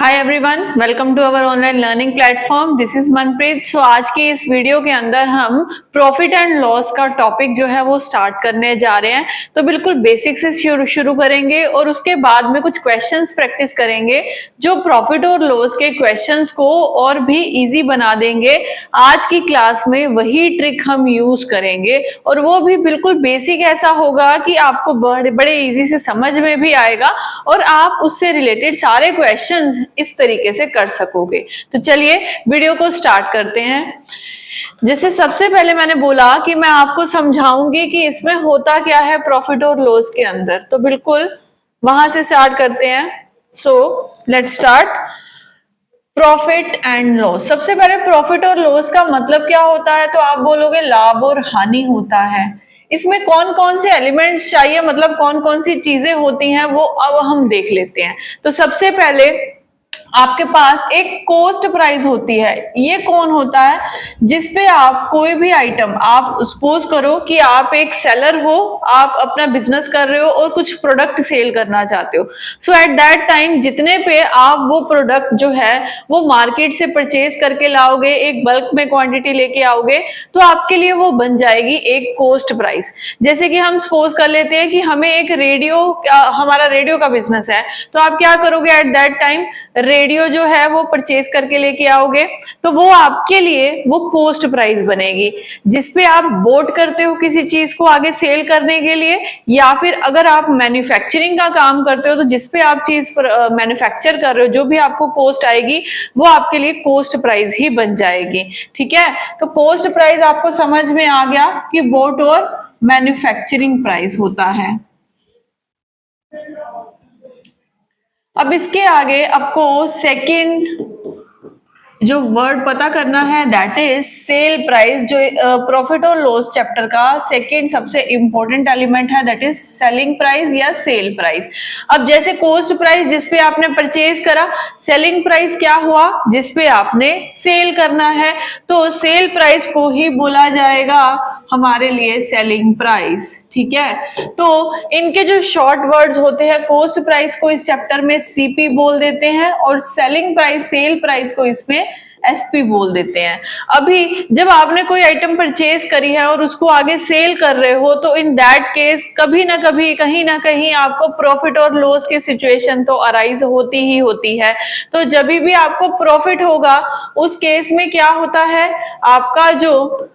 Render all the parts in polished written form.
Hi everyone, welcome to our online learning platform. This is Manpreet. So आज की इस video के अंदर हम प्रॉफिट एंड लॉस का टॉपिक जो है वो स्टार्ट करने जा रहे हैं। तो बिल्कुल बेसिक से शुरू करेंगे और उसके बाद में कुछ क्वेश्चंस प्रैक्टिस करेंगे जो प्रॉफिट और लॉस के क्वेश्चंस को और भी इजी बना देंगे। आज की क्लास में वही ट्रिक हम यूज करेंगे और वो भी बिल्कुल बेसिक ऐसा होगा कि आपको बड़े इजी से समझ में भी आएगा और आप उससे रिलेटेड सारे क्वेश्चंस इस तरीके से कर सकोगे। तो चलिए वीडियो को स्टार्ट करते हैं। जैसे सबसे पहले मैंने बोला कि मैं आपको समझाऊंगी कि इसमें होता क्या है प्रॉफिट और लॉस के अंदर, तो बिल्कुल वहां से स्टार्ट करते हैं। So let's start. Profit and loss. सबसे पहले प्रॉफिट और लॉस का मतलब क्या होता है, तो आप बोलोगे लाभ और हानि होता है। इसमें कौन कौन से एलिमेंट्स चाहिए, मतलब कौन कौन सी चीजें होती हैं, वो अब हम देख लेते हैं। तो सबसे पहले आपके पास एक कॉस्ट प्राइस होती है। ये कौन होता है, जिसपे आप कोई भी आइटम, आप सपोज करो कि आप एक सेलर हो, आप अपना बिजनेस कर रहे हो और कुछ प्रोडक्ट सेल करना चाहते हो। सो एट दैट टाइम जितने पे आप वो प्रोडक्ट जो है वो मार्केट से परचेज करके लाओगे, एक बल्क में क्वांटिटी लेके आओगे, तो आपके लिए वो बन जाएगी एक कॉस्ट प्राइस। जैसे कि हम सपोज कर लेते हैं कि हमें एक हमारा रेडियो का बिजनेस है, तो आप क्या करोगे एट दैट टाइम, रेडियो जो है वो परचेज करके लेके आओगे, तो वो आपके लिए वो कॉस्ट प्राइस बनेगी, जिसपे आप बोट करते हो किसी चीज को आगे सेल करने के लिए, या फिर अगर आप मैन्युफैक्चरिंग का काम करते हो तो जिसपे आप चीज मैन्युफैक्चर कर रहे हो, जो भी आपको कॉस्ट आएगी वो आपके लिए कॉस्ट प्राइस ही बन जाएगी। ठीक है, तो कॉस्ट प्राइस आपको समझ में आ गया कि बोट और मैन्युफैक्चरिंग प्राइस होता है। अब इसके आगे आपको सेकंड जो वर्ड पता करना है, दैट इज सेल प्राइस। जो प्रॉफिट और लॉस चैप्टर का सेकंड सबसे इंपॉर्टेंट एलिमेंट है, दैट इज सेलिंग प्राइस या सेल प्राइस। अब जैसे कॉस्ट प्राइस जिसपे आपने परचेज करा, सेलिंग प्राइस क्या हुआ, जिसपे आपने सेल करना है, तो सेल प्राइस को ही बोला जाएगा हमारे लिए सेलिंग प्राइस। ठीक है, तो इनके जो शॉर्ट वर्ड्स होते हैं, कॉस्ट प्राइस को इस चैप्टर में सीपी बोल देते हैं और सेलिंग प्राइस, सेल प्राइस को इसमें एसपी बोल देते हैं। अभी जब आपने कोई आइटम परचेज करी है और उसको आगे सेल कर रहे हो, तो इन दैट केस कभी ना कभी, कहीं ना कहीं आपको प्रॉफिट और लॉस की सिचुएशन तो अराइज होती ही होती है। तो जब भी आपको प्रॉफिट होगा उस केस में क्या होता है, आपका जो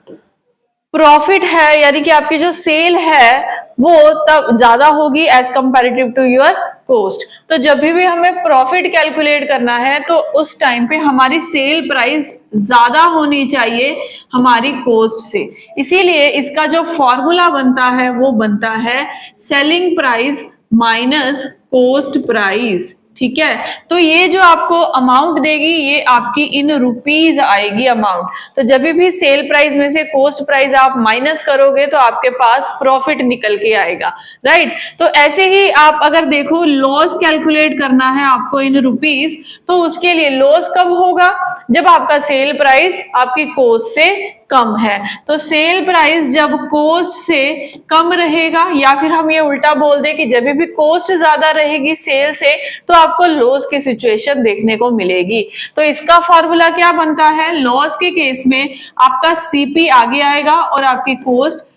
प्रॉफिट है यानी कि आपकी जो सेल है वो तब ज्यादा होगी as comparative to your cost. तो जब भी हमें प्रॉफिट कैलकुलेट करना है तो उस टाइम पे हमारी सेल प्राइस ज्यादा होनी चाहिए हमारी कॉस्ट से। इसीलिए इसका जो फॉर्मूला बनता है वो बनता है selling price minus cost price. ठीक है, तो ये जो आपको अमाउंट देगी ये आपकी इन रुपीज आएगी अमाउंट। तो जब भी सेल प्राइस में से कॉस्ट प्राइस आप माइनस करोगे तो आपके पास प्रॉफिट निकल के आएगा, राइट। तो ऐसे ही आप अगर देखो लॉस कैलकुलेट करना है आपको इन रुपीज, तो उसके लिए लॉस कब होगा, जब आपका सेल प्राइस आपकी कॉस्ट से कम है। तो सेल प्राइस जब कॉस्ट से कम रहेगा, या फिर हम ये उल्टा बोल दे कि जब भी कॉस्ट ज्यादा रहेगी सेल से, तो आपको लॉस की सिचुएशन देखने को मिलेगी। तो इसका फॉर्मूला क्या बनता है, लॉस के केस में आपका सीपी आगे आएगा और आपकी कॉस्ट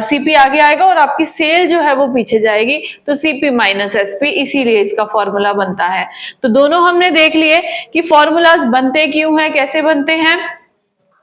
सीपी आगे आएगा और आपकी सेल जो है वो पीछे जाएगी, तो सीपी माइनस एसपी, इसीलिए इसका फॉर्मूला बनता है। तो दोनों हमने देख लिए कि फॉर्मूलाज बनते क्यों हैं, कैसे बनते हैं।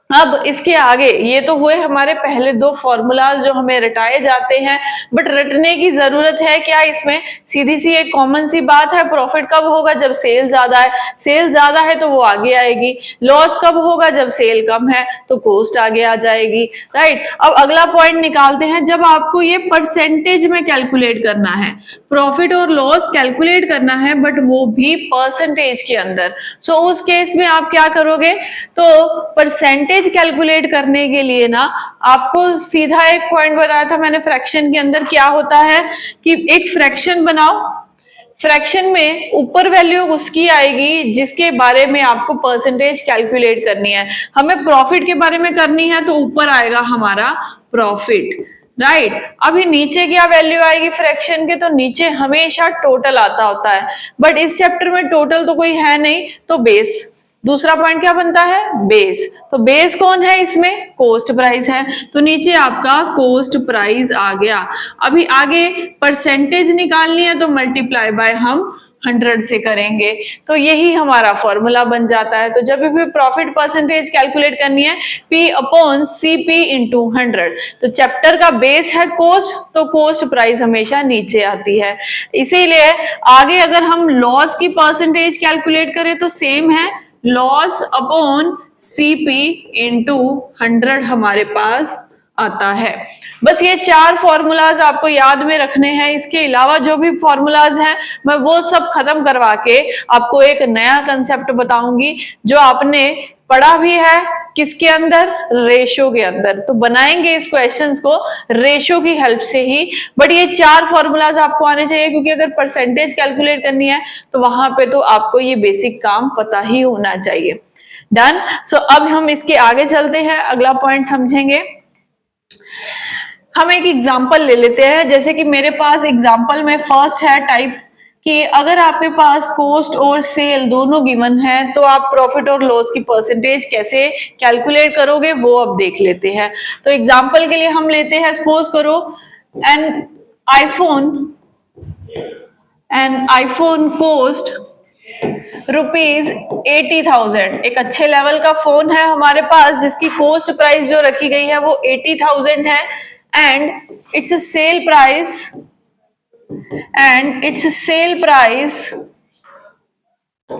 अब इसके आगे ये तो हुए हमारे पहले दो फॉर्मूलाज जो हमें रटाए जाते हैं, बट रटने की जरूरत है क्या इसमें, सीधी सी एक कॉमन सी बात है, प्रॉफिट कब होगा, जब सेल ज्यादा है, सेल ज्यादा है तो वो आगे आएगी। लॉस कब होगा, जब सेल कम है तो कॉस्ट आगे आ जाएगी, राइट। अब अगला पॉइंट निकालते हैं, जब आपको ये परसेंटेज में कैलकुलेट करना है, प्रॉफिट और लॉस कैलकुलेट करना है, बट वो भी परसेंटेज के अंदर। सो उस केस में आप क्या करोगे, तो परसेंटेज कैलकुलेट करने के लिए ना आपको सीधा एक पॉइंट बताया था मैंने फ्रैक्शन के अंदर, क्या होता है कि एक फ्रैक्शन बनाओ, फ्रैक्शन में ऊपर वैल्यू उसकी आएगी जिसके बारे में आपको परसेंटेज कैलकुलेट करनी है। हमें प्रॉफिट के बारे में करनी है तो ऊपर आएगा हमारा प्रॉफिट, राइट अभी नीचे क्या वैल्यू आएगी फ्रैक्शन के, तो नीचे हमेशा टोटल आता होता है, बट इस चैप्टर में टोटल तो कोई है नहीं, तो बेस। दूसरा पॉइंट क्या बनता है, बेस। तो बेस कौन है इसमें, कोस्ट प्राइस है, तो नीचे आपका कोस्ट प्राइस आ गया। अभी आगे परसेंटेज निकालनी है तो मल्टीप्लाई बाय हम 100 से करेंगे, तो यही हमारा फॉर्मूला बन जाता है। तो जब भी प्रॉफिट परसेंटेज कैलकुलेट करनी है, P अपॉन CP इंटू 100। तो चैप्टर का बेस है कोस्ट, तो कोस्ट प्राइस हमेशा नीचे आती है। इसीलिए आगे अगर हम लॉस की परसेंटेज कैलकुलेट करें तो सेम है, लॉस अपॉन CP इंटू 100 हमारे पास आता है। बस ये 4 फॉर्मूलाज आपको याद में रखने हैं, इसके अलावा जो भी फॉर्मूलाज हैं मैं वो सब खत्म करवा के आपको एक नया कंसेप्ट बताऊंगी जो आपने पढ़ा भी है किसके अंदर, रेशो के अंदर। तो बनाएंगे इस क्वेश्चंस को रेशो की हेल्प से ही, बट ये 4 फॉर्मूलाज आपको आने चाहिए, क्योंकि अगर परसेंटेज कैलकुलेट करनी है तो वहां पे तो आपको ये बेसिक काम पता ही होना चाहिए। डन। सो अब हम इसके आगे चलते हैं, अगला पॉइंट समझेंगे। हम एक एग्जाम्पल ले लेते हैं, जैसे कि मेरे पास एग्जाम्पल में फर्स्ट है टाइप कि अगर आपके पास कॉस्ट और सेल दोनों गिवन है तो आप प्रॉफिट और लॉस की परसेंटेज कैसे कैलकुलेट करोगे वो अब देख लेते हैं। तो एग्जाम्पल के लिए हम लेते हैं, सपोज करो एन आईफोन कॉस्ट ₹80,000। एक अच्छे लेवल का फोन है हमारे पास जिसकी कॉस्ट प्राइस जो रखी गई है वो 80,000 है, and it's sale price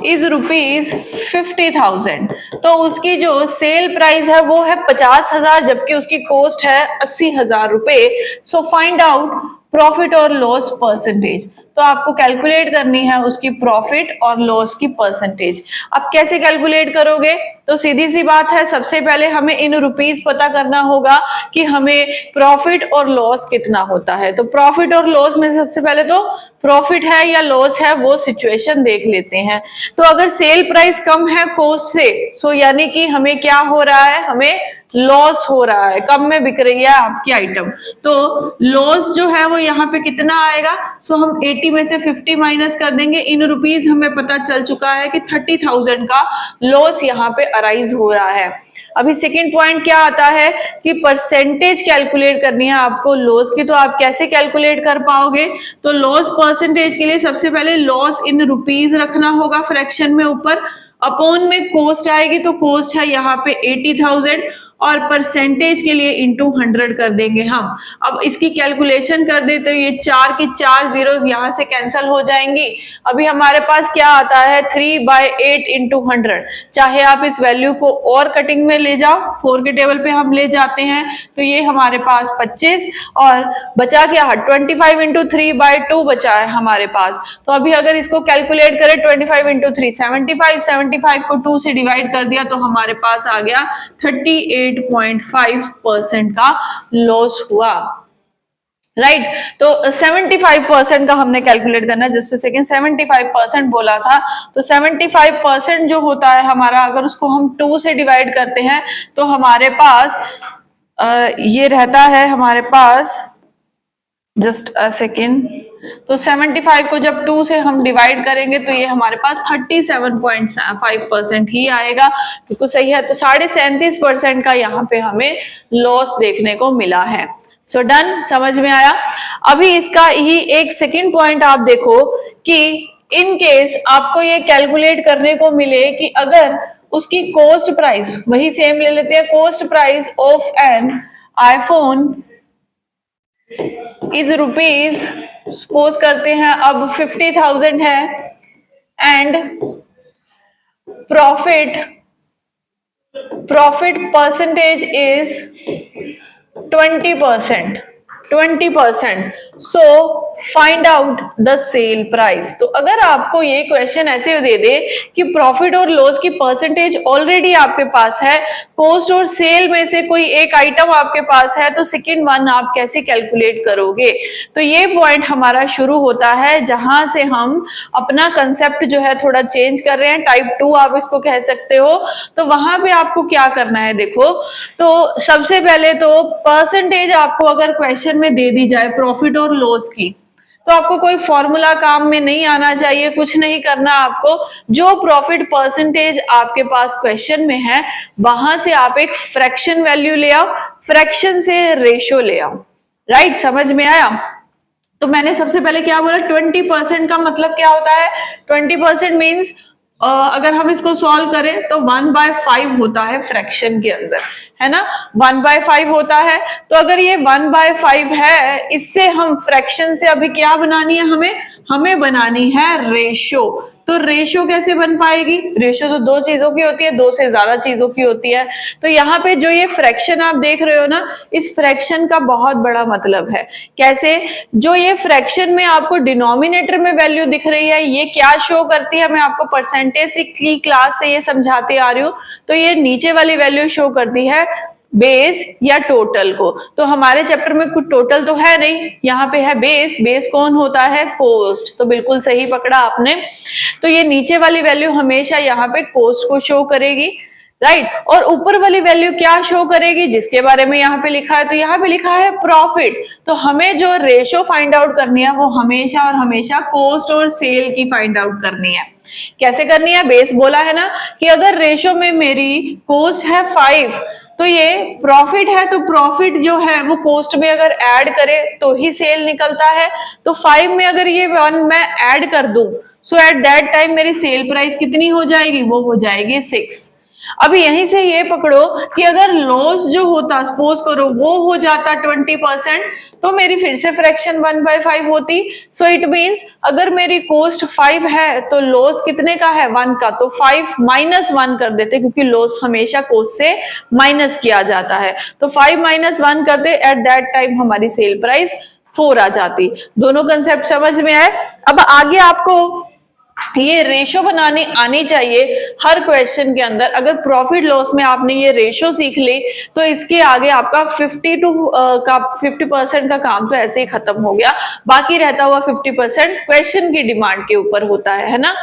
is ₹50,000। तो उसकी जो सेल प्राइस है वो है 50,000, जबकि उसकी कॉस्ट है 80,000 रुपए। सो फाइंड आउट प्रॉफिट और लॉस परसेंटेज। तो आपको कैलकुलेट करनी है उसकी प्रॉफिट और लॉस की परसेंटेज। अब कैसे कैलकुलेट करोगे, तो सीधी सी बात है, सबसे पहले हमें इन रुपीस पता करना होगा कि हमें प्रॉफिट और लॉस कितना होता है। तो प्रॉफिट और लॉस में सबसे पहले तो प्रॉफिट है या लॉस है वो सिचुएशन देख लेते हैं। तो अगर सेल प्राइस कम है कॉस्ट से, सो यानी कि हमें क्या हो रहा है, हमें लॉस हो रहा है, कम में बिक रही है आपकी आइटम, तो लॉस जो है वो यहाँ पे कितना आएगा। सो हम 80 में से 50 माइनस कर देंगे, इन रुपीस हमें पता चल चुका है कि 30,000 का लॉस यहाँ पे अराइज हो रहा है। अभी सेकेंड पॉइंट क्या आता है कि परसेंटेज कैलकुलेट करनी है आपको लॉस की। तो आप कैसे कैलकुलेट कर पाओगे, तो लॉस परसेंटेज के लिए सबसे पहले लॉस इन रुपीस रखना होगा फ्रैक्शन में ऊपर, अपॉन में कॉस्ट आएगी, तो कॉस्ट है यहाँ पे 80,000 और परसेंटेज के लिए इंटू 100 कर देंगे हम। अब इसकी कैलकुलेशन कर दे तो ये 4 की 4 जीरोस यहां से कैंसिल हो जाएंगी। अभी हमारे पास क्या आता है 3/8 इंटू 100। चाहे आप इस वैल्यू को और कटिंग में ले जाओ, 4 के टेबल पे हम ले जाते हैं, तो ये हमारे पास 25 और बचा क्या है 25 इंटू 3/2 बचा है हमारे पास। तो अभी अगर इसको कैलकुलेट करें 25 इंटू 3 75 को 2 से डिवाइड कर दिया तो हमारे पास आ गया 38.5% का लॉस हुआ। राइट तो 75% का हमने कैलकुलेट करना है। जस्ट सेकेंड 75% बोला था, तो 75% जो होता है हमारा, अगर उसको हम 2 से डिवाइड करते हैं तो हमारे पास ये रहता है हमारे पास, जस्ट अ सेकेंड, तो 75 को जब 2 से हम डिवाइड करेंगे तो ये हमारे पास 37.5% ही आएगा। बिल्कुल सही है। तो 37.5% का यहाँ पे हमें लॉस देखने को मिला है। सो डन, समझ में आया। अभी इसका ही एक सेकेंड पॉइंट आप देखो कि इन केस आपको ये कैलकुलेट करने को मिले कि अगर उसकी कॉस्ट प्राइस, वही सेम ले लेते हैं, cost price of an iPhone is rupees, suppose करते हैं अब 50,000 है, and profit percentage is 20%। So find out the sale price. तो अगर आपको ये क्वेश्चन ऐसे दे दे कि प्रॉफिट और लॉस की परसेंटेज ऑलरेडी आपके पास है, कॉस्ट और सेल में से कोई एक आइटम आपके पास है, तो सेकंड वन आप कैसे कैलकुलेट करोगे। तो ये पॉइंट हमारा शुरू होता है जहां से हम अपना कंसेप्ट जो है थोड़ा चेंज कर रहे हैं, टाइप 2 आप इसको कह सकते हो। तो वहां पे आपको क्या करना है, देखो, तो सबसे पहले तो परसेंटेज आपको अगर क्वेश्चन में दे दी जाए प्रॉफिट और लॉस की, तो आपको कोई फॉर्मूला काम में नहीं आना चाहिए, कुछ नहीं करना आपको। जो प्रॉफिट परसेंटेज आपके पास क्वेश्चन में है वहां से आप एक फ्रैक्शन वैल्यू ले आओ, फ्रैक्शन से रेशो ले आओ। राइट, समझ में आया। तो मैंने सबसे पहले क्या बोला, 20% का मतलब क्या होता है, 20% मीन्स अगर हम इसको सॉल्व करें तो 1/5 होता है फ्रैक्शन के अंदर, है ना, 1/5 होता है। तो अगर ये 1/5 है, इससे हम फ्रैक्शन से अभी क्या बनानी है, हमें बनानी है रेशो। तो रेशो कैसे बन पाएगी, रेशो तो दो चीजों की होती है, दो से ज्यादा चीजों की होती है। तो यहाँ पे जो ये फ्रैक्शन आप देख रहे हो ना, इस फ्रैक्शन का बहुत बड़ा मतलब है। कैसे, जो ये फ्रैक्शन में आपको डिनोमिनेटर में वैल्यू दिख रही है, ये क्या शो करती है, मैं आपको परसेंटेज की क्लास से ये समझाते आ रही हूँ। तो ये नीचे वाली वैल्यू शो करती है बेस या टोटल को। तो हमारे चैप्टर में कुछ टोटल तो है नहीं, यहाँ पे है बेस। बेस कौन होता है, कॉस्ट। तो बिल्कुल सही पकड़ा आपने। तो ये नीचे वाली वैल्यू हमेशा यहाँ पे कॉस्ट को शो करेगी, राइट। और ऊपर वाली वैल्यू क्या शो करेगी, जिसके बारे में यहाँ पे लिखा है, तो यहाँ पे लिखा है प्रॉफिट। तो हमें जो रेशो फाइंड आउट करनी है वो हमेशा और हमेशा कॉस्ट और सेल की फाइंड आउट करनी है। कैसे करनी है, बेस बोला है ना कि अगर रेशो में मेरी कॉस्ट है 5, तो ये प्रॉफिट है, तो प्रॉफिट जो है वो कॉस्ट में अगर ऐड करे तो ही सेल निकलता है। तो 5 में अगर ये 1 मैं ऐड कर दूं, सो एट दैट टाइम मेरी सेल प्राइस कितनी हो जाएगी, वो हो जाएगी 6। अभी यहीं से ये पकड़ो कि अगर लॉस जो होता, सपोज करो वो हो जाता 20%, तो मेरी फिर से फ्रैक्शन 1/5 होती। सो इट मींस अगर मेरी कॉस्ट 5 है तो लॉस कितने का है, 1 का। तो 5 -1 कर देते, क्योंकि लॉस हमेशा कॉस्ट से माइनस किया जाता है। तो 5 - 1 कर दे, एट दैट टाइम हमारी सेल प्राइस 4 आ जाती। दोनों कंसेप्ट समझ में आए। अब आगे आपको ये रेशो बनाने आनी चाहिए हर क्वेश्चन के अंदर। अगर प्रॉफिट लॉस में आपने ये रेशो सीख ली, तो इसके आगे आपका 50% का काम तो ऐसे ही खत्म हो गया। बाकी रहता हुआ 50% क्वेश्चन की डिमांड के ऊपर होता है ना।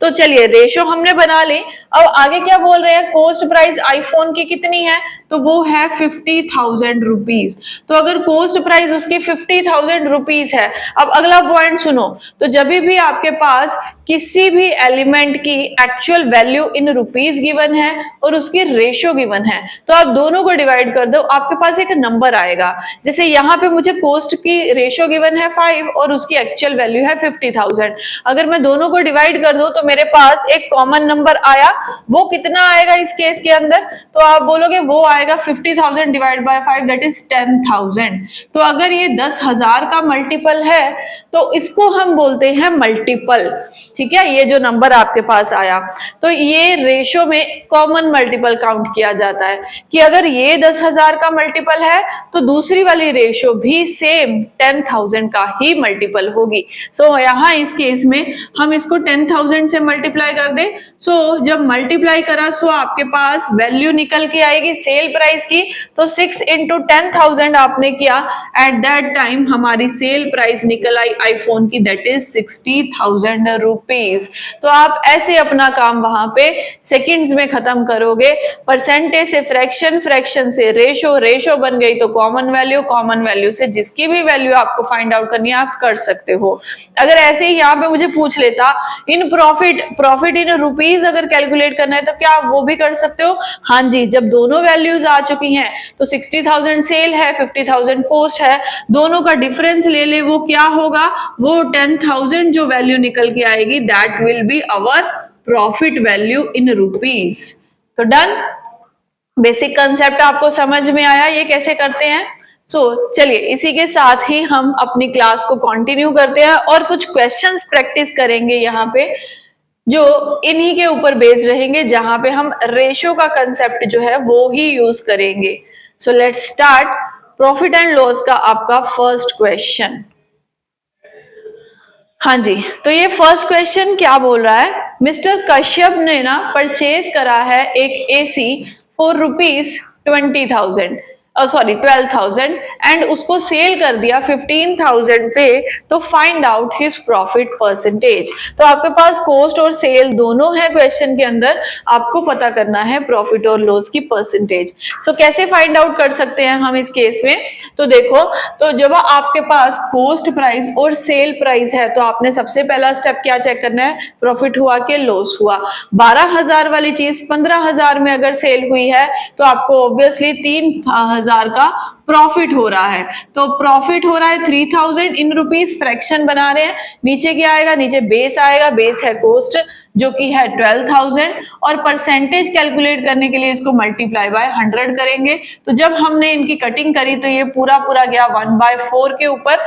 तो चलिए, रेशो हमने बना ली। अब आगे क्या बोल रहे हैं, कॉस्ट प्राइस आईफोन की कितनी है, तो वो है 50,000 रुपीज। तो अगर कॉस्ट प्राइस उसकी 50,000 रुपीज है, अब अगला पॉइंट सुनो, तो जब भी आपके पास किसी भी एलिमेंट की actual value in rupees given है और उसकी रेशो गिवन है, तो आप दोनों को डिवाइड कर दो, आपके पास एक नंबर आएगा। जैसे यहाँ पे मुझे कॉस्ट की रेशो गिवन है 5 और उसकी एक्चुअल वैल्यू है 50,000। अगर मैं दोनों को डिवाइड कर दूं तो मेरे पास एक कॉमन नंबर आया। वो कितना आएगा इस केस के अंदर, तो आप बोलोगे वो आएगा 50,000 डिवाइड बाय 5, दैट इज 10,000। तो अगर ये 10,000 का मल्टीपल है तो इसको हम बोलते हैं मल्टीपल। ठीक है, ये जो नंबर आपके पास आया, तो ये रेशो में कॉमन मल्टीपल काउंट किया जाता है कि अगर ये 10,000 का मल्टीपल है तो दूसरी वाली रेशो भी सेम 10,000 का ही मल्टीपल होगी। सो यहाँ इस केस में हम इसको 10,000 से मल्टीप्लाई कर दे। सो जब मल्टीप्लाई करा, सो आपके पास वैल्यू निकल के आएगी सेल प्राइस की। तो 6 × 10,000 आपने किया, एट दैट टाइम हमारी सेल प्राइस निकल आई आईफोन की, दैट इज 60,000 रुपीज। तो आप ऐसे अपना काम वहां पे सेकंड्स में खत्म करोगे। परसेंटेज से फ्रैक्शन, फ्रैक्शन से रेशो, रेशो बन गई तो कॉमन वैल्यू, कॉमन वैल्यू से जिसकी भी वैल्यू आपको फाइंड आउट करनी है आप कर सकते हो। अगर ऐसे ही यहाँ पे मुझे पूछ लेता इन प्रॉफिट इन रुपीज अगर कैलकुलेट करना है, तो क्या वो भी कर सकते हो। हाँ जी, जब दोनों वैल्यूज आ चुकी हैं तो 60,000 सेल है, 50,000 कॉस्ट है, दोनों का डिफरेंस ले ले, वो क्या होगा, वो 10,000 जो वैल्यू निकल के आएगी, that will be our profit value in rupees. तो डन, बेसिक कंसेप्ट आपको समझ में आया ये कैसे करते हैं। चलिए इसी के साथ ही हम अपनी क्लास को कंटिन्यू करते हैं और कुछ क्वेश्चंस प्रैक्टिस करेंगे यहाँ पे, जो इन्हीं के ऊपर बेस्ड रहेंगे, जहां पे हम रेशो का कंसेप्ट जो है वो ही यूज करेंगे। So let's start. Profit and loss का आपका फर्स्ट क्वेश्चन, हाँ जी, तो ये फर्स्ट क्वेश्चन क्या बोल रहा है, मिस्टर कश्यप ने ना परचेज करा है एक एसी फॉर ₹20,000, सॉरी 12,000, एंड उसको सेल कर दिया 15,000 पे, तो find out his profit percentage. तो आपके पास कॉस्ट और सेल दोनों है क्वेश्चन के अंदर, आपको पता करना है प्रॉफिट और लॉस की परसेंटेज। सो कैसे फाइंड आउट कर सकते हैं हम इस केस में, तो देखो, तो जब आपके पास कॉस्ट प्राइस और सेल प्राइस है तो आपने सबसे पहला स्टेप क्या चेक करना है, प्रॉफिट हुआ कि लॉस हुआ। 12,000 वाली चीज 15,000 में अगर सेल हुई है तो आपको ऑब्वियसली 3,000 का प्रॉफिट हो रहा है। तो प्रॉफिट हो रहा है 3,000 इन रुपीज, फ्रैक्शन बना रहे हैं, नीचे क्या आएगा, नीचे बेस आएगा, बेस है कॉस्ट जो कि है 12,000, और परसेंटेज कैलकुलेट करने के लिए इसको मल्टीप्लाई बाय 100 करेंगे। तो जब हमने इनकी कटिंग करी तो ये पूरा पूरा गया 1/4 के ऊपर।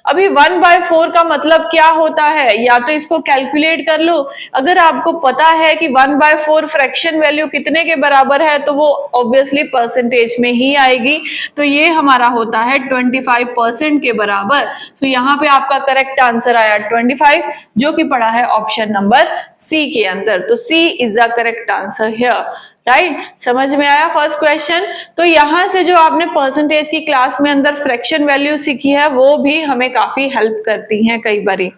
अभी 1/4 का मतलब क्या होता है, या तो इसको कैलकुलेट कर लो, अगर आपको पता है कि 1/4 फ्रैक्शन वैल्यू कितने के बराबर है तो वो ऑब्वियसली परसेंटेज में ही आएगी, तो ये हमारा होता है 25% के बराबर। तो यहाँ पे आपका करेक्ट आंसर आया 25, जो कि पड़ा है ऑप्शन नंबर सी के अंदर। तो C is the correct answer here, right. समझ में आया फर्स्ट क्वेश्चन। तो यहां से जो आपने परसेंटेज की क्लास में अंदर फ्रैक्शन वैल्यू सीखी है वो भी हमें काफी हेल्प करती हैं कई बारी।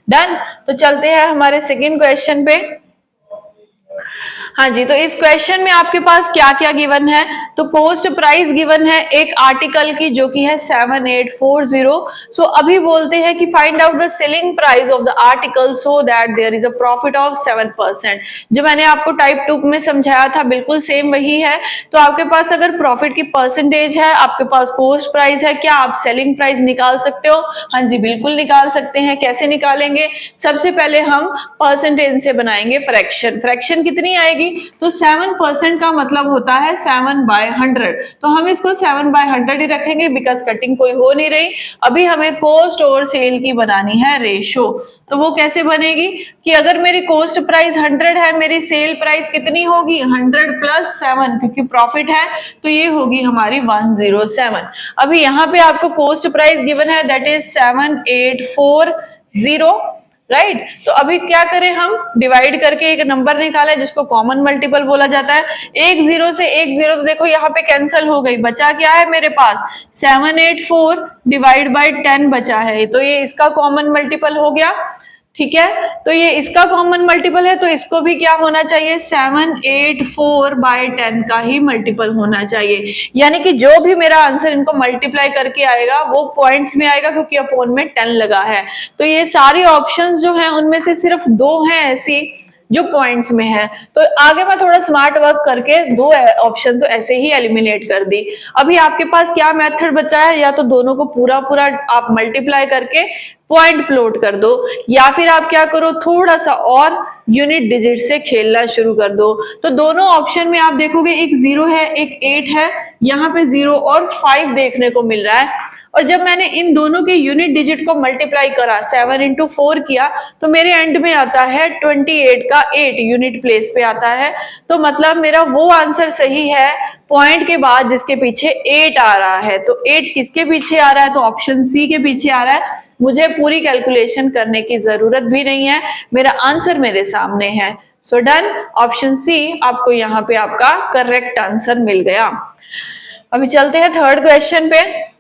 डन। तो चलते हैं हमारे सेकंड क्वेश्चन पे। हाँ जी, तो इस क्वेश्चन में आपके पास क्या क्या गिवन है, तो कॉस्ट प्राइस गिवन है एक आर्टिकल की जो कि है 7840। सो अभी बोलते हैं कि find out the selling price of the article so that there is a profit of 7%। जो मैंने आपको टाइप 2 में समझाया था बिल्कुल सेम वही है। तो आपके पास अगर प्रॉफिट की परसेंटेज है, आपके पास कॉस्ट प्राइस है, क्या आप सेलिंग प्राइस निकाल सकते हो? हाँ जी, बिल्कुल निकाल सकते हैं। कैसे निकालेंगे? सबसे पहले हम परसेंटेज से बनाएंगे फ्रैक्शन। फ्रैक्शन कितनी आएगी, तो 7% का मतलब होता है 7/100, तो हम इसको 7/100 ही रखेंगे बिकॉज कटिंग कोई हो नहीं रही। अभी हमें कॉस्ट और सेल की बनानी है रेशो। तो वो कैसे बनेगी कि अगर मेरी कॉस्ट प्राइस 100 है, मेरी सेल प्राइस कितनी होगी, 100 + 7, क्योंकि प्रॉफिट है तो ये होगी हमारी 107। अभी यहाँ पे आपको कॉस्ट प्राइस गिवन है दैट इज 7840, राइट। तो अभी क्या करें, हम डिवाइड करके एक नंबर निकाला है जिसको कॉमन मल्टीपल बोला जाता है। एक जीरो से एक जीरो तो देखो यहाँ पे कैंसिल हो गई, बचा क्या है मेरे पास, 784 डिवाइड बाय 10 बचा है, तो ये इसका कॉमन मल्टीपल हो गया। ठीक है, तो ये इसका कॉमन मल्टीपल है तो इसको भी क्या होना चाहिए, 784/10 का ही मल्टीपल होना चाहिए। यानी कि जो भी मेरा आंसर इनको मल्टीप्लाई करके आएगा वो पॉइंट्स में आएगा क्योंकि अपॉन में 10 लगा है। तो ये सारी ऑप्शंस जो हैं उनमें से सिर्फ 2 हैं ऐसी जो पॉइंट्स में है। तो आगे मैं थोड़ा स्मार्ट वर्क करके 2 ऑप्शन तो ऐसे ही एलिमिनेट कर दी। अभी आपके पास क्या मेथड बचा है, या तो दोनों को पूरा पूरा आप मल्टीप्लाई करके पॉइंट प्लॉट कर दो, या फिर आप क्या करो, थोड़ा सा और यूनिट डिजिट से खेलना शुरू कर दो। तो दोनों ऑप्शन में आप देखोगे एक 0 है एक 8 है, यहाँ पे 0 और 5 देखने को मिल रहा है। और जब मैंने इन दोनों के यूनिट डिजिट को मल्टीप्लाई करा, 7 × 4 किया, तो मेरे एंड में आता है 28 का 8 यूनिट प्लेस पे आता है। तो मतलब मेरा वो आंसर सही है पॉइंट के बाद जिसके पीछे 8 आ रहा है। तो 8 किसके पीछे आ रहा है, तो ऑप्शन सी के पीछे आ रहा है। मुझे पूरी कैलकुलेशन करने की जरूरत भी नहीं है, मेरा आंसर मेरे सामने है। सो डन, ऑप्शन सी आपको यहाँ पे आपका करेक्ट आंसर मिल गया। अभी चलते हैं थर्ड क्वेश्चन पे।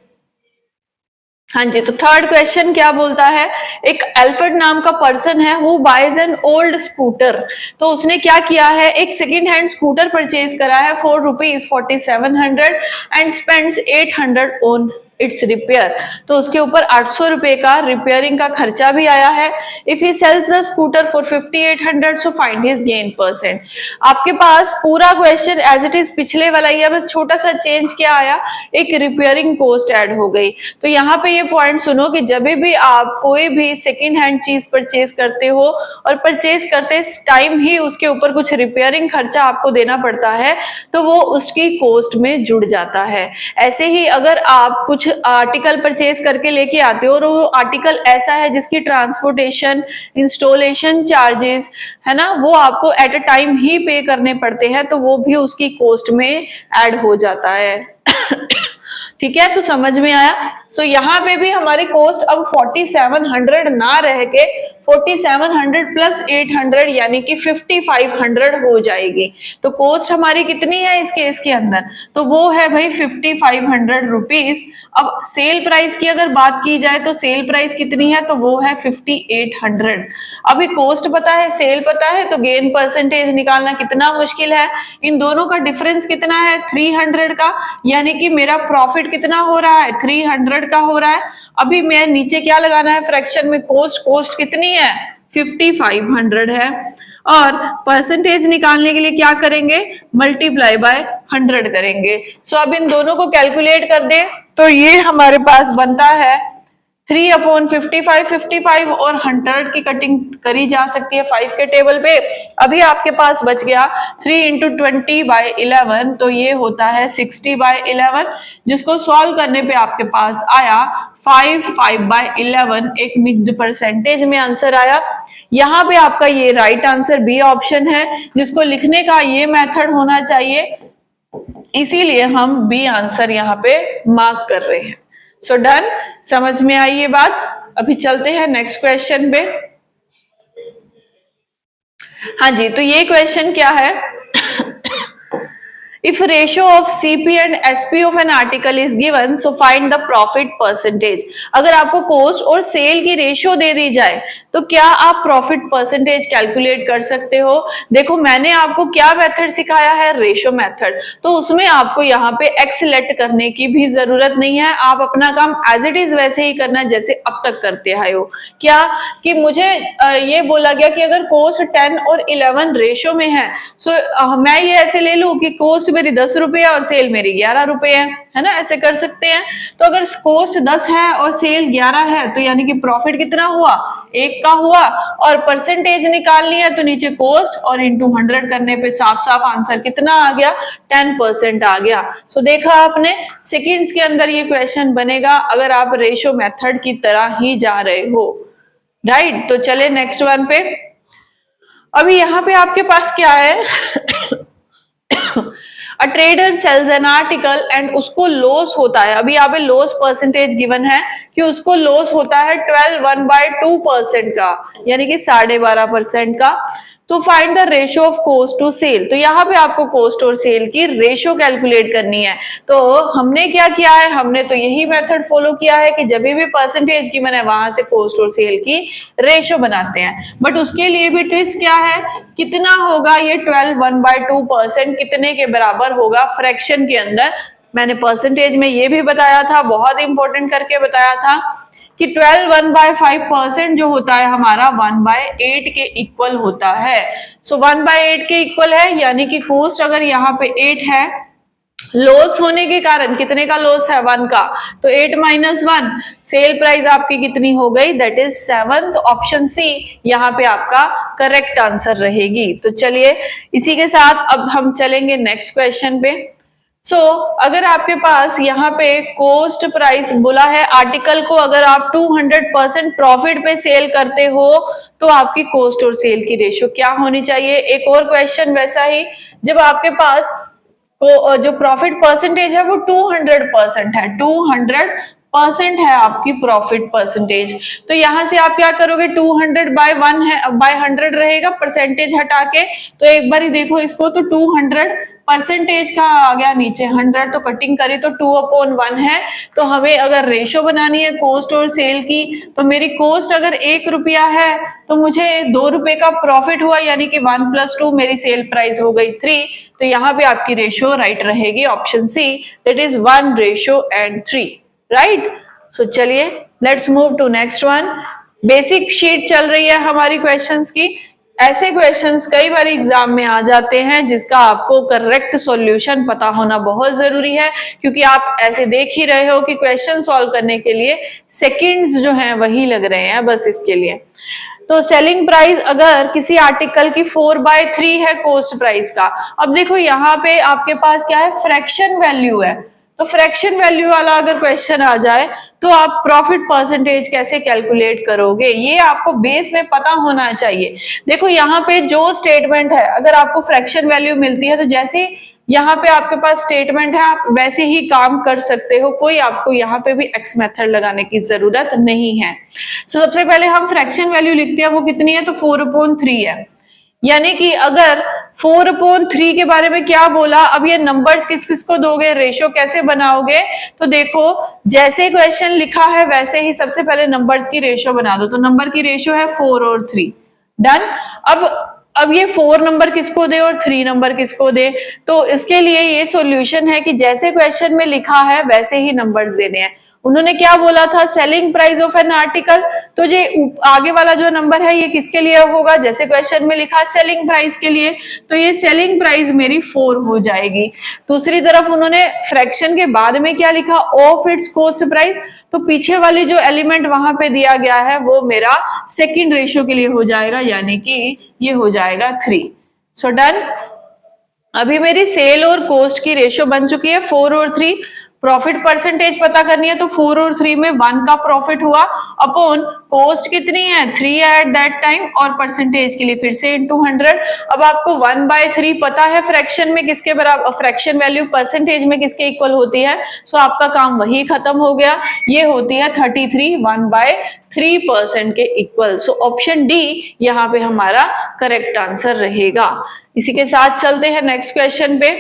हाँ जी, तो थर्ड क्वेश्चन क्या बोलता है, एक एल्फ्रेड नाम का पर्सन है who buys an old scooter. तो उसने क्या किया है, एक सेकेंड हैंड स्कूटर परचेज करा है for ₹4700 and spends 800 on it's repair. तो उसके ऊपर 800 रुपए का रिपेयरिंग का खर्चा भी आया है। If he sells the scooter for 5800 so find his gain percent. आपके पास पूरा क्वेश्चन एज इट इज पिछले वाला ही है, बस छोटा सा चेंज क्या आया, एक रिपेयरिंग कॉस्ट ऐड हो गई। तो यहाँ पे ये पॉइंट सुनो कि जब भी आप कोई भी सेकेंड हैंड चीज परचेज करते हो और परचेज करते टाइम ही उसके ऊपर कुछ रिपेयरिंग खर्चा आपको देना पड़ता है तो वो उसकी कॉस्ट में जुड़ जाता है। ऐसे ही अगर आप कुछ आर्टिकल परचेज करके लेके आते हो और वो आर्टिकल ऐसा है जिसकी ट्रांसपोर्टेशन, इंस्टॉलेशन चार्जेस है ना, वो आपको एट अ टाइम ही पे करने पड़ते हैं, तो वो भी उसकी कॉस्ट में ऐड हो जाता है। ठीक है, तो समझ में आया। सो यहाँ पे भी हमारी कॉस्ट अब 4700 ना रह के 4700 प्लस 800 यानी कि 5500 हो जाएगी। तो कॉस्ट हमारी कितनी है इस केस के अंदर, तो वो है भाई 5500 रुपीज। अब सेल प्राइस की अगर बात की जाए तो सेल प्राइस कितनी है, तो वो है 5800। अभी कॉस्ट पता है, सेल पता है, तो गेन परसेंटेज निकालना कितना मुश्किल है। इन दोनों का डिफरेंस कितना है, 300 का, यानी कि मेरा प्रॉफिट कितना हो रहा है, 300 का हो रहा है। अभी मैं नीचे क्या लगाना है फ्रैक्शन में, कोस्ट कितनी है, 5500 है, और परसेंटेज निकालने के लिए क्या करेंगे, मल्टीप्लाई बाय 100 करेंगे। सो अब इन दोनों को कैलकुलेट कर दे तो ये हमारे पास बनता है 3/55, 55 और 100 की कटिंग करी जा सकती है 5 के टेबल पे। अभी आपके पास बच गया 3 इंटू 20/11, तो ये होता है 60/11, जिसको सॉल्व करने पे आपके पास आया 5/11, एक मिक्स्ड परसेंटेज में आंसर आया। यहाँ पे आपका ये राइट आंसर बी ऑप्शन है, जिसको लिखने का ये मेथड होना चाहिए, इसीलिए हम बी आंसर यहाँ पे मार्क कर रहे हैं। सो डन, समझ में आई ये बात। अभी चलते हैं नेक्स्ट क्वेश्चन पे। हाँ जी, तो ये क्वेश्चन क्या है, if ratio of CP and SP of an article is given, so find the profit percentage। अगर आपको कॉस्ट और सेल की रेशियो दे दी जाए तो क्या आप प्रॉफिट परसेंटेज कैलकुलेट कर सकते हो। देखो मैंने आपको क्या मेथड सिखाया है, रेशियो मेथड, तो उसमें आपको यहाँ पे एक्स सेलेक्ट करने की भी जरूरत नहीं है। आप अपना काम एज इट इज वैसे ही करना जैसे अब तक करते आए हो। क्या कि मुझे ये बोला गया कि अगर कॉस्ट 10 और 11 रेशियो में है, सो मैं ये ऐसे ले लूं कि कॉस्ट मेरी 10 रुपए और सेल मेरी 11 रुपए है ना, ऐसे कर सकते हैं। तो अगर कॉस्ट 10 है और सेल 11 है, तो यानी कि प्रॉफिट कितना हुआ, 1 का हुआ। और परसेंटेज निकालनी है तो नीचे कॉस्ट और इंटू 100 करने पे साफ साफ आंसर कितना आ गया, 10% आ गया। सो देखा आपने, सेकंड्स के अंदर ये क्वेश्चन बनेगा अगर आप रेशियो मेथड की तरह ही जा रहे हो, राइट। तो चले नेक्स्ट वन पे। अभी यहाँ पे आपके पास क्या है a trader sells an article and उसको लॉस होता है। अभी यहाँ पे लॉस परसेंटेज गिवन है कि उसको लॉस होता है 12/2% का, यानी कि 12.5% का। तो find the ratio of cost to sell. तो यहाँ पे आपको कॉस्ट और सेल की रेशियो कैलकुलेट करनी है। तो हमने क्या किया है, हमने तो यही मेथड फॉलो किया है कि जब भी परसेंटेज गिवन है वहां से कॉस्ट और सेल की रेशियो बनाते हैं। बट उसके लिए भी ट्विस्ट क्या है, कितना होगा ये 12/2% कितने के बराबर होगा फ्रैक्शन के अंदर। मैंने परसेंटेज में ये भी बताया था, बहुत इंपॉर्टेंट करके बताया था कि 12/1/5% जो होता है हमारा 1/8 के इक्वल होता है। सो 1/8 के इक्वल है, यानी कि कॉस्ट अगर यहाँ पे 8 है, लॉस होने के कारण कितने का लॉस है, 1 का, तो 8 - 1, सेल प्राइस आपकी कितनी हो गई, दैट इज 7। तो ऑप्शन सी यहाँ पे आपका करेक्ट आंसर रहेगी। तो चलिए इसी के साथ अब हम चलेंगे नेक्स्ट क्वेश्चन पे। अगर आपके पास यहाँ पे कॉस्ट प्राइस बोला है, आर्टिकल को अगर आप 200% प्रॉफिट पे सेल करते हो तो आपकी कॉस्ट और सेल की रेशियो क्या होनी चाहिए। एक और क्वेश्चन वैसा ही, जब आपके पास जो प्रॉफिट परसेंटेज है वो 200% है, 200% है आपकी प्रॉफिट परसेंटेज, तो यहां से आप क्या करोगे, 200/1 है, बाय 100 रहेगा, परसेंटेज हटा के। तो एक बार ही देखो इसको, तो 200 परसेंटेज का आ गया नीचे, 100 तो कटिंग करी तो 2/1 है। तो हमें अगर रेशियो बनानी है कॉस्ट और सेल की, तो मेरी कॉस्ट अगर 1 रुपया है तो मुझे 2 रुपए का प्रॉफिट हुआ, यानी कि 1 + 2 मेरी सेल प्राइस हो गई 3। तो यहाँ पे आपकी रेशियो राइट रहेगी option C, that is 1:3, right. So चलिए let's move to next one. Basic sheet चल रही है हमारी क्वेश्चंस की। ऐसे क्वेश्चंस कई बार एग्जाम में आ जाते हैं जिसका आपको करेक्ट सॉल्यूशन पता होना बहुत जरूरी है, क्योंकि आप ऐसे देख ही रहे हो कि क्वेश्चन सॉल्व करने के लिए सेकंड्स जो हैं वही लग रहे हैं बस इसके लिए। तो सेलिंग प्राइस अगर किसी आर्टिकल की 4/3 है कॉस्ट प्राइस का। अब देखो यहाँ पे आपके पास क्या है, फ्रैक्शन वैल्यू है। तो फ्रैक्शन वैल्यू वाला अगर क्वेश्चन आ जाए तो आप प्रॉफिट परसेंटेज कैसे कैलकुलेट करोगे, ये आपको बेस में पता होना चाहिए। देखो यहाँ पे जो स्टेटमेंट है, अगर आपको फ्रैक्शन वैल्यू मिलती है तो जैसे यहाँ पे आपके पास स्टेटमेंट है, आप वैसे ही काम कर सकते हो, कोई आपको यहाँ पे भी एक्स मेथड लगाने की जरूरत नहीं है। सबसे पहले हम फ्रैक्शन वैल्यू लिखते हैं, वो कितनी है, तो 4/3 है। यानी कि अगर 4/3 के बारे में क्या बोला, अब ये नंबर्स किस किस को दोगे, रेशो कैसे बनाओगे, तो देखो जैसे क्वेश्चन लिखा है वैसे ही सबसे पहले नंबर्स की रेशो बना दो। तो नंबर की रेशो है 4 और 3, डन। अब ये 4 नंबर किसको दे और 3 नंबर किसको दे, तो इसके लिए ये सॉल्यूशन है कि जैसे क्वेश्चन में लिखा है वैसे ही नंबर्स देने हैं। उन्होंने क्या बोला था, selling price of an article, तो ये आगे वाला जो नंबर है ये किसके लिए होगा, जैसे क्वेश्चन में लिखा है सेलिंग प्राइस के लिए, तो ये सेलिंग प्राइस मेरी 4 हो जाएगी। दूसरी तरफ उन्होंने फ्रैक्शन के बाद में क्या लिखा, ऑफ इट्स कॉस्ट प्राइस, तो पीछे वाली जो एलिमेंट वहां पे दिया गया है वो मेरा सेकंड रेशियो के लिए हो जाएगा, यानी कि ये हो जाएगा 3। So done. अभी मेरी सेल और कॉस्ट की रेशियो बन चुकी है 4 और 3। प्रॉफिट परसेंटेज पता करनी है, तो 4 और 3 में 1 का प्रॉफिट हुआ अपॉन कॉस्ट कितनी है 3 एट दैट टाइम, और परसेंटेज के लिए फिर से इनटू 100। अब आपको 1/3 पता है फ्रैक्शन में किसके बराबर, फ्रैक्शन वैल्यू परसेंटेज में किसके इक्वल होती है, सो आपका काम वही खत्म हो गया, ये होती है 33 1/3% के इक्वल। सो ऑप्शन डी यहाँ पे हमारा करेक्ट आंसर रहेगा। इसी के साथ चलते हैं नेक्स्ट क्वेश्चन पे।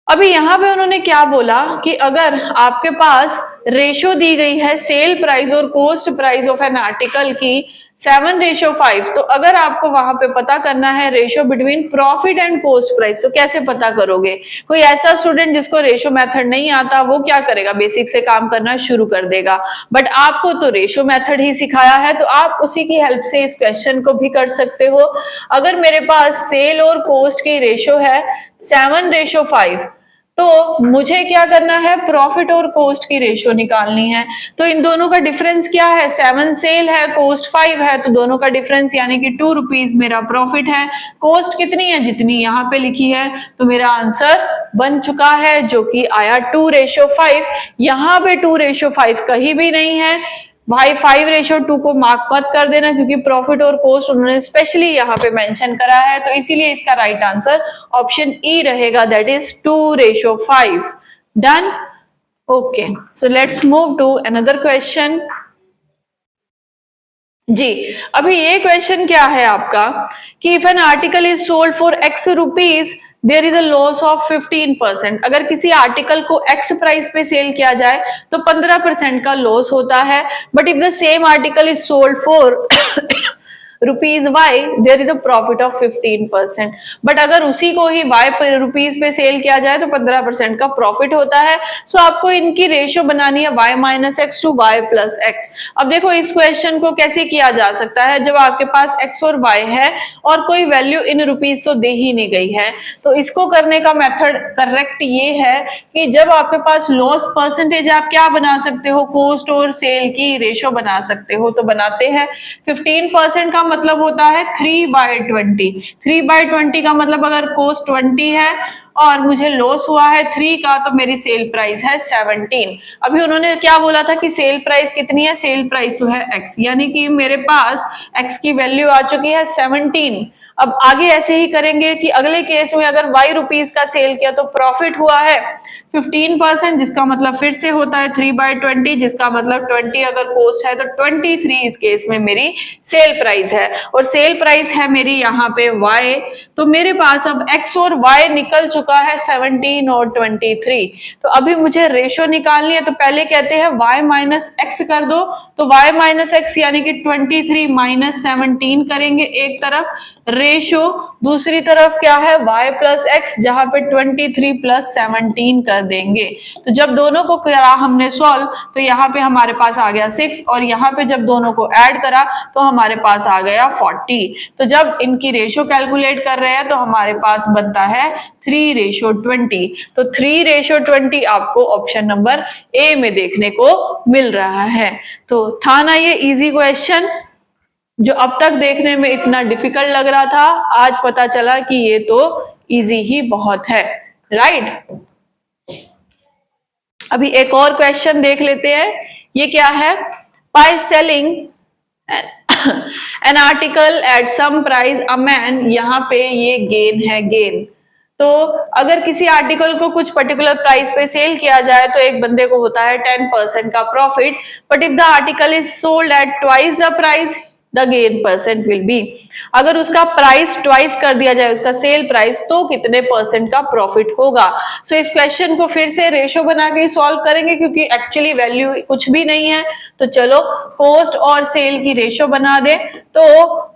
अभी यहाँ पे उन्होंने क्या बोला कि अगर आपके पास रेशो दी गई है सेल प्राइस और cost price of an article की 7:5, तो अगर आपको वहां पे पता करना है ratio between profit and cost price, तो कैसे पता करोगे। कोई ऐसा स्टूडेंट जिसको रेशो मेथड नहीं आता वो क्या करेगा, बेसिक से काम करना शुरू कर देगा, बट आपको तो रेशो मेथड ही सिखाया है, तो आप उसी की हेल्प से इस क्वेश्चन को भी कर सकते हो। अगर मेरे पास सेल और कॉस्ट की रेशो है 7:5, तो मुझे क्या करना है, प्रॉफिट और कॉस्ट की रेशियो निकालनी है। तो इन दोनों का डिफरेंस क्या है, 7 सेल है, कॉस्ट 5 है, तो दोनों का डिफरेंस यानी कि 2 रुपीज मेरा प्रॉफिट है। कॉस्ट कितनी है, जितनी यहाँ पे लिखी है, तो मेरा आंसर बन चुका है जो कि आया 2:5। यहाँ पे 2:5 कहीं भी नहीं है भाई, 5:2 को मार्क मत कर देना, क्योंकि प्रॉफिट और कॉस्ट उन्होंने स्पेशली यहाँ पे मेंशन करा है, तो इसीलिए इसका राइट आंसर ऑप्शन ई रहेगा, that is 2:5। Done. Okay, so let's move to another question. जी, अभी ये क्वेश्चन क्या है आपका कि if an article is sold for x rupees there is a loss of 15%। अगर किसी आर्टिकल को x प्राइस पे सेल किया जाए तो 15% का लॉस होता है, but if the same article is sold for rupees y there is a profit of 15%। But अगर उसी को ही वाई रुपीज पे सेल किया जाए तो 15% का प्रॉफिट होता है। सो आपको इनकी रेशियो बनानी है y-x टू y+x। अब देखो इस क्वेश्चन को कैसे किया जा सकता है, जब आपके पास x और y है और कोई वैल्यू इन रुपीज तो दे ही नहीं गई है, तो इसको करने का मेथड करेक्ट ये है कि जब आपके पास लॉस परसेंटेज, आप क्या बना सकते हो, कॉस्ट और सेल की रेशियो बना सकते हो, तो बनाते हैं। 15% का मतलब होता है 3/20। 3/20 का मतलब अगर कॉस्ट 20 है और मुझे लॉस हुआ है 3 का, तो मेरी सेल प्राइस है 17। अभी उन्होंने क्या बोला था कि सेल प्राइस कितनी है, सेल प्राइस जो है x, यानी कि मेरे पास x की वैल्यू आ चुकी है 17। अब आगे ऐसे ही करेंगे कि अगले केस में अगर y रुपीज का सेल किया तो प्रॉफिट हुआ है 15%, जिसका मतलब फिर से होता है 3/20, जिसका मतलब 20 अगर कॉस्ट है तो 23 इस केस में मेरी सेल प्राइस है, और सेल प्राइस है मेरी यहाँ पे y। तो मेरे पास अब x और y निकल चुका है 17 और 23। तो अभी मुझे रेशो निकालनी है, तो पहले कहते हैं y-x कर दो, तो y-x यानी कि 23 - 17 करेंगे एक तरफ, रेशो दूसरी तरफ क्या है y+x, जहां पे 23 + 17 कर देंगे। तो जब दोनों को करा हमने सॉल्व, तो यहाँ पे हमारे पास आ गया 6, और यहाँ पे जब दोनों को ऐड करा तो हमारे पास आ गया 40। तो जब इनकी रेशो कैलकुलेट कर रहे हैं तो हमारे पास बनता है 3:20। तो 3:20 आपको ऑप्शन नंबर ए में देखने को मिल रहा है। तो था ना ये इजी क्वेश्चन, जो अब तक देखने में इतना डिफिकल्ट लग रहा था, आज पता चला कि ये तो इजी ही बहुत है, राइट। अभी एक और क्वेश्चन देख लेते हैं, ये क्या है, by selling an article at some price a man, यहाँ पे ये गेन है, गेन। तो अगर किसी आर्टिकल को कुछ पर्टिकुलर प्राइस पे सेल किया जाए तो एक बंदे को होता है 10% का profit, but if the article is sold at twice the price the gain percent will be. अगर उसका प्राइस ट्वाइस कर दिया जाए, उसका सेल प्राइस, तो कितने परसेंट का प्रॉफिट होगा। सो इस क्वेश्चन को फिर से रेशो बना के सॉल्व करेंगे क्योंकि एक्चुअली वैल्यू कुछ भी नहीं है। तो चलो कॉस्ट और सेल की रेशो बना दे। तो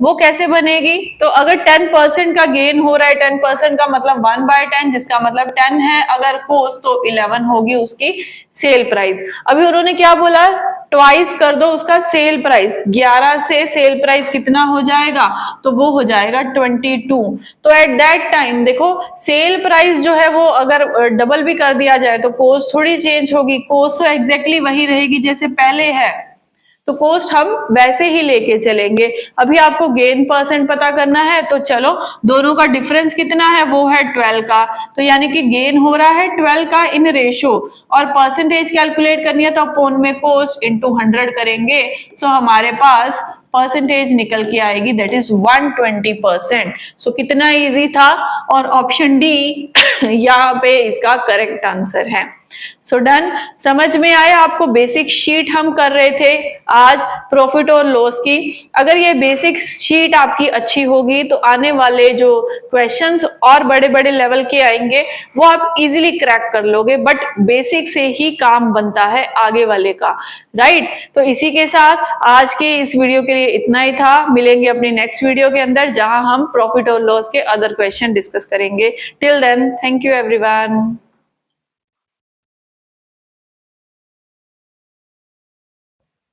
वो कैसे बनेगी, तो अगर 10% का गेन हो रहा है, 10% का मतलब 1/10, जिसका मतलब 10 है अगर कॉस्ट, तो 11 होगी उसकी सेल प्राइस। अभी उन्होंने क्या बोला, ट्वाइस कर दो उसका सेल प्राइस, 11 से सेल प्राइस कितना हो जाएगा, तो वो हो जाएगा 22। तो एट दैट टाइम देखो सेल प्राइस जो है वो अगर डबल भी कर दिया जाए तो कॉस्ट थोड़ी चेंज होगी, कॉस्ट तो एग्जैक्टली वही रहेगी जैसे पहले है, तो कॉस्ट हम वैसे ही लेके चलेंगे। अभी आपको गेन परसेंट पता करना है, तो चलो दोनों का डिफरेंस कितना है, वो है 12 का, तो यानी कि गेन हो रहा है 12 का इन रेशो, और परसेंटेज कैलकुलेट करनी है तो अपोन में कॉस्ट इंटू 100 करेंगे। सो हमारे पास परसेंटेज निकल के आएगी, दैट इज 120%। सो कितना इजी था, और ऑप्शन डी यहाँ पे इसका करेक्ट आंसर है। सो डन, समझ में आया आपको। बेसिक शीट हम कर रहे थे आज प्रॉफिट और लॉस की। अगर ये बेसिक शीट आपकी अच्छी होगी तो आने वाले जो क्वेश्चंस और बड़े बड़े लेवल के आएंगे वो आप इजीली क्रैक कर लोगे, बट बेसिक से ही काम बनता है आगे वाले का, राइट। तो इसी के साथ आज के इस वीडियो के लिए इतना ही था। मिलेंगे अपनी नेक्स्ट वीडियो के अंदर जहां हम प्रॉफिट और लॉस के अदर क्वेश्चन डिस्कस करेंगे। Till then, thank you everyone.